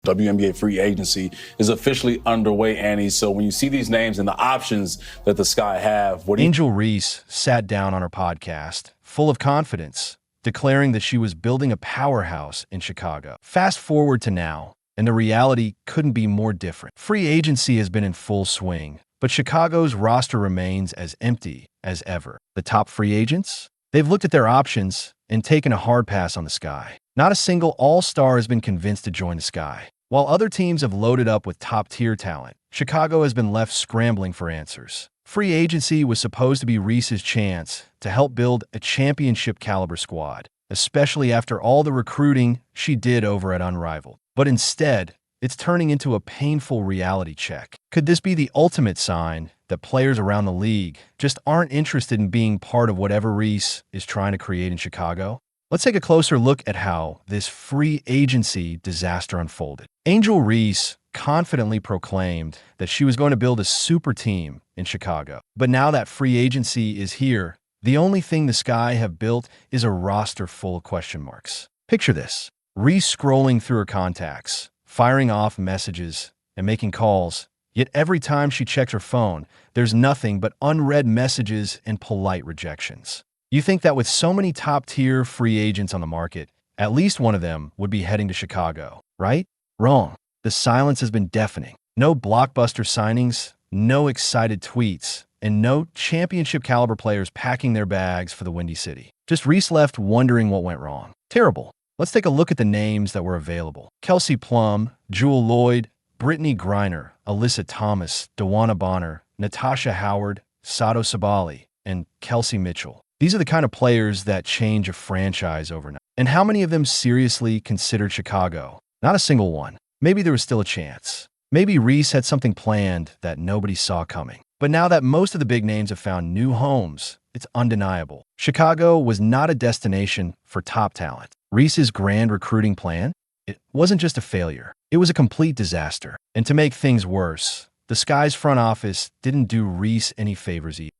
WNBA free agency is officially underway, Annie. So when you see these names and the options that the Sky have, what do you... Angel Reese sat down on her podcast, full of confidence, declaring that she was building a powerhouse in Chicago. Fast forward to now, and the reality couldn't be more different. Free agency has been in full swing, but Chicago's roster remains as empty as ever. The top free agents? They've looked at their options and taken a hard pass on the Sky. Not a single all-star has been convinced to join the Sky. While other teams have loaded up with top-tier talent, Chicago has been left scrambling for answers. Free agency was supposed to be Reese's chance to help build a championship-caliber squad, especially after all the recruiting she did over at Unrivaled. But instead, it's turning into a painful reality check. Could this be the ultimate sign that players around the league just aren't interested in being part of whatever Reese is trying to create in Chicago? Let's take a closer look at how this free agency disaster unfolded. Angel Reese confidently proclaimed that she was going to build a super team in Chicago. But now that free agency is here, the only thing the Sky have built is a roster full of question marks. Picture this: Reese scrolling through her contacts, firing off messages, and making calls. Yet every time she checks her phone, there's nothing but unread messages and polite rejections. You think that with so many top-tier free agents on the market, at least one of them would be heading to Chicago, right? Wrong. The silence has been deafening. No blockbuster signings, no excited tweets, and no championship-caliber players packing their bags for the Windy City. Just Reese left wondering what went wrong. Terrible. Let's take a look at the names that were available. Kelsey Plum, Jewel Lloyd, Brittany Griner, Alyssa Thomas, Dewana Bonner, Natasha Howard, Sato Sabali, and Kelsey Mitchell. These are the kind of players that change a franchise overnight. And how many of them seriously considered Chicago? Not a single one. Maybe there was still a chance. Maybe Reese had something planned that nobody saw coming. But now that most of the big names have found new homes, it's undeniable. Chicago was not a destination for top talent. Reese's grand recruiting plan? It wasn't just a failure. It was a complete disaster. And to make things worse, the Sky's front office didn't do Reese any favors either.